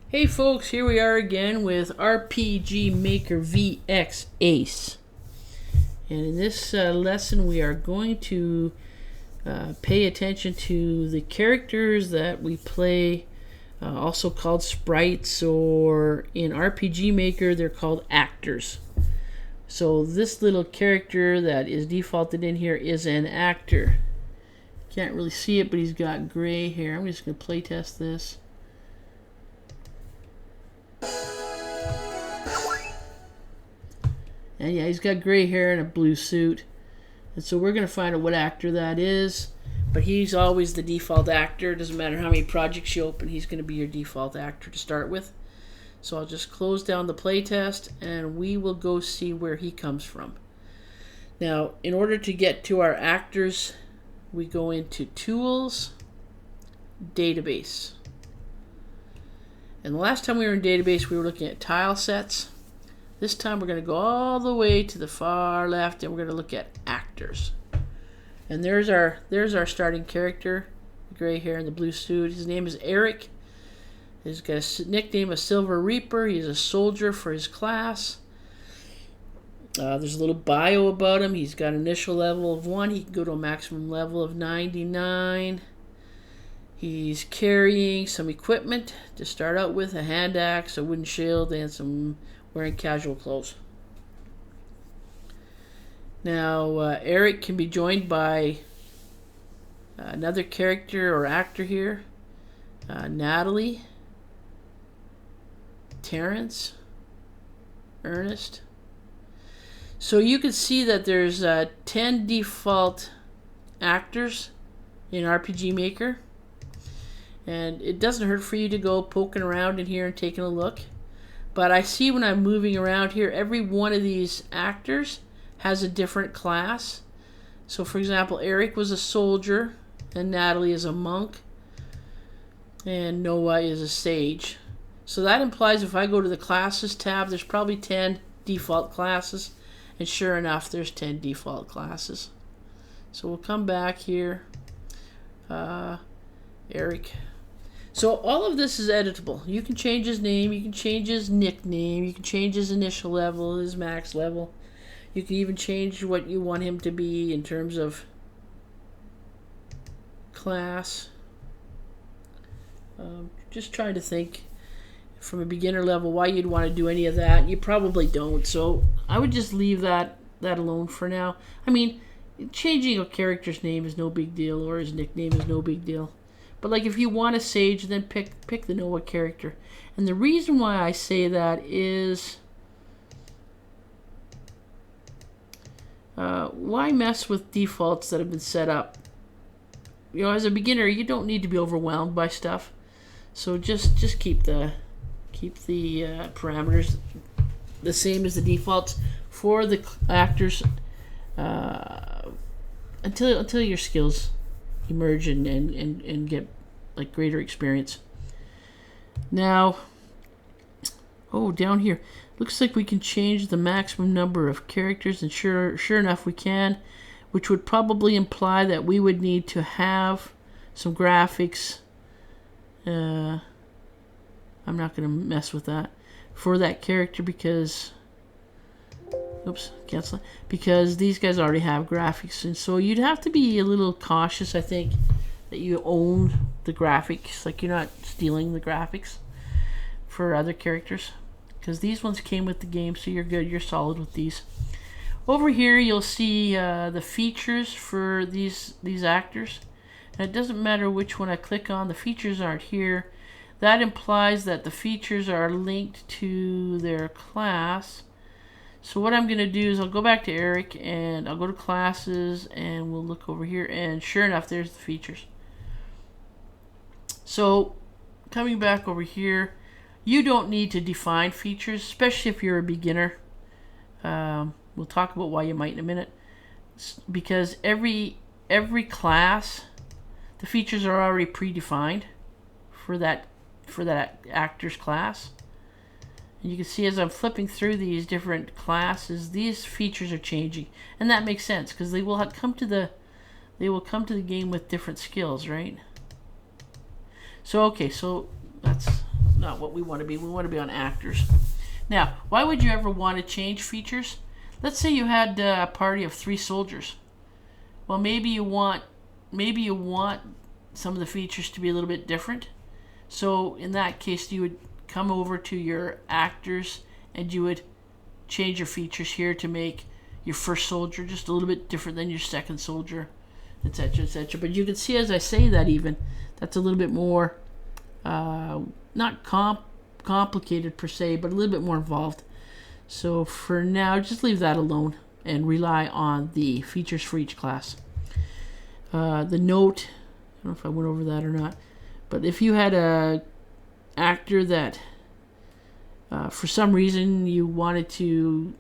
Hey folks, here we are again with RPG Maker VX Ace. And in this lesson we are going to pay attention to the characters that we play, also called sprites, or in RPG Maker they're called actors. So this little character that is defaulted in here is an actor. Can't really see it, but he's got gray hair. I'm just going to play test this. And yeah, he's got gray hair and a blue suit. And so we're going to find out what actor that is. But he's always the default actor. Doesn't matter how many projects you open, he's going to be your default actor to start with. So I'll just close down the playtest and we will go see where he comes from. Now, in order to get to our actors, we go into Tools, Database. And the last time we were in Database, we were looking at tile sets. This time we're going to go all the way to the far left and we're going to look at actors. And there's our starting character, the gray hair and the blue suit. His name is Eric. He's got a nickname of Silver Reaper. He's a soldier for his class. There's a little bio about him. He's got an initial level of 1. He can go to a maximum level of 99. He's carrying some equipment to start out with, a hand axe, a wooden shield, and wearing casual clothes. Now, Eric can be joined by another character or actor here, Natalie, Terrence, Ernest. So you can see that there's 10 default actors in RPG Maker. And it doesn't hurt for you to go poking around in here and taking a look. But I see when I'm moving around here, every one of these actors has a different class. So for example, Eric was a soldier, and Natalie is a monk, and Noah is a sage. So that implies if I go to the classes tab, there's probably 10 default classes. And sure enough, there's 10 default classes. So we'll come back here. Eric. So all of this is editable. You can change his name, you can change his nickname, you can change his initial level, his max level. You can even change what you want him to be in terms of class. Just trying to think from a beginner level why you'd want to do any of that. You probably don't, so I would just leave that alone for now. I mean, changing a character's name is no big deal, or his nickname is no big deal. But like if you want a sage, then pick the Noah character. And the reason why I say that is why mess with defaults that have been set up? You know, as a beginner, you don't need to be overwhelmed by stuff. So just keep the parameters the same as the defaults for the actors until your skills emerge and get like greater experience. Now, down here looks like we can change the maximum number of characters, and sure enough we can, which would probably imply that we would need to have some graphics. I'm not going to mess with that for that character because cancel it, because these guys already have graphics, and so you'd have to be a little cautious, I think, that you own the graphics, like you're not stealing the graphics for other characters, because these ones came with the game, so you're good, you're solid with these. Over here you'll see the features for these actors, and it doesn't matter which one I click on, the features aren't here. That implies that the features are linked to their class. So what I'm going to do is I'll go back to Eric and I'll go to classes and we'll look over here, and sure enough, there's the features. So coming back over here, you don't need to define features, especially if you're a beginner. We'll talk about why you might in a minute, because every class, the features are already predefined for that actor's class. And you can see as I'm flipping through these different classes, these features are changing, and that makes sense because they will come to the game with different skills, right? So okay, so let's not what we want to be. We want to be on actors. Now, why would you ever want to change features? Let's say you had a party of 3 soldiers. Well, maybe you want some of the features to be a little bit different. So in that case, you would come over to your actors and you would change your features here to make your first soldier just a little bit different than your second soldier, etc., etc. But you can see as I say that, even that's a little bit more not complicated per se, but a little bit more involved. So for now, just leave that alone and rely on the features for each class. The note, I don't know if I went over that or not, but if you had a actor that for some reason you wanted to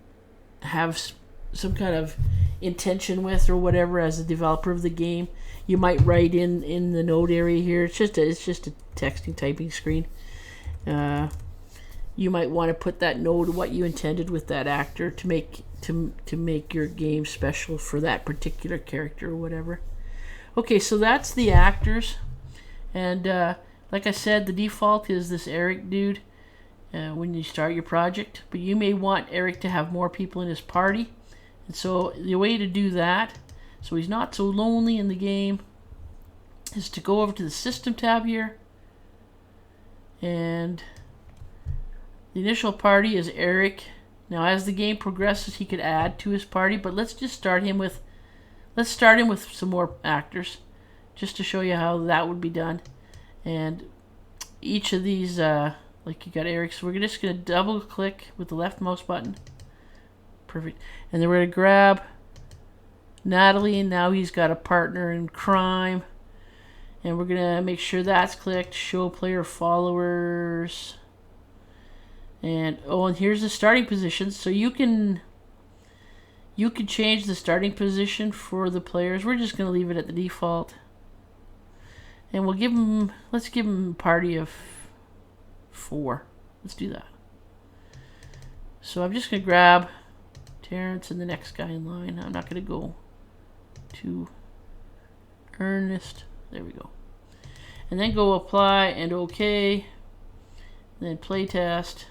have some kind of intention with or whatever as a developer of the game, you might write in the note area here. It's just a texting typing screen. You might want to put that note of what you intended with that actor to make your game special for that particular character or whatever. Okay, so that's the actors, and like I said, the default is this Eric dude when you start your project, but you may want Eric to have more people in his party, and so the way to do that, so he's not so lonely in the game, is to go over to the System tab here, and the initial party is Eric. Now as the game progresses, he could add to his party, but let's start him with some more actors just to show you how that would be done. And each of these, like you got Eric, so we're just going to double click with the left mouse button. Perfect. And then we're going to grab Natalie, and now he's got a partner in crime. And we're going to make sure that's clicked, show player followers. And and here's the starting position. So you can change the starting position for the players. We're just going to leave it at the default. And let's give them a party of 4. Let's do that. So I'm just going to grab Terrence and the next guy in line. I'm not going to go to Ernest. There we go. And then go apply and OK. And then play test.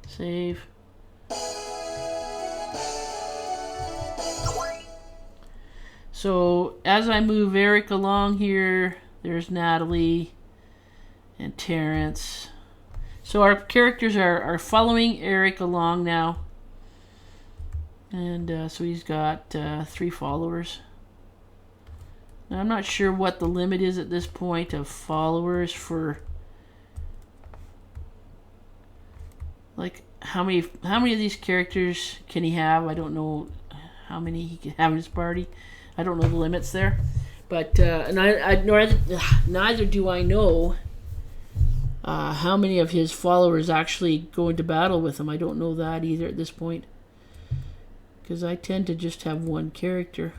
Save. So as I move Eric along here, there's Natalie and Terrence. So our characters are following Eric along now. And so he's got 3 followers. Now I'm not sure what the limit is at this point of followers for, like, how many of these characters can he have? I don't know how many he can have in his party. I don't know the limits there, but neither do I know how many of his followers actually go into battle with him. I don't know that either at this point, because I tend to just have one character.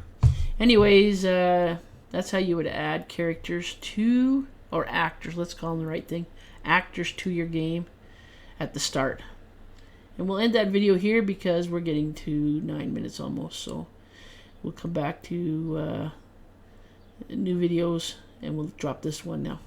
Anyways, that's how you would add characters to, or actors, let's call them the right thing, actors to your game at the start. And we'll end that video here because we're getting to 9 minutes almost, so we'll come back to new videos and we'll drop this one now.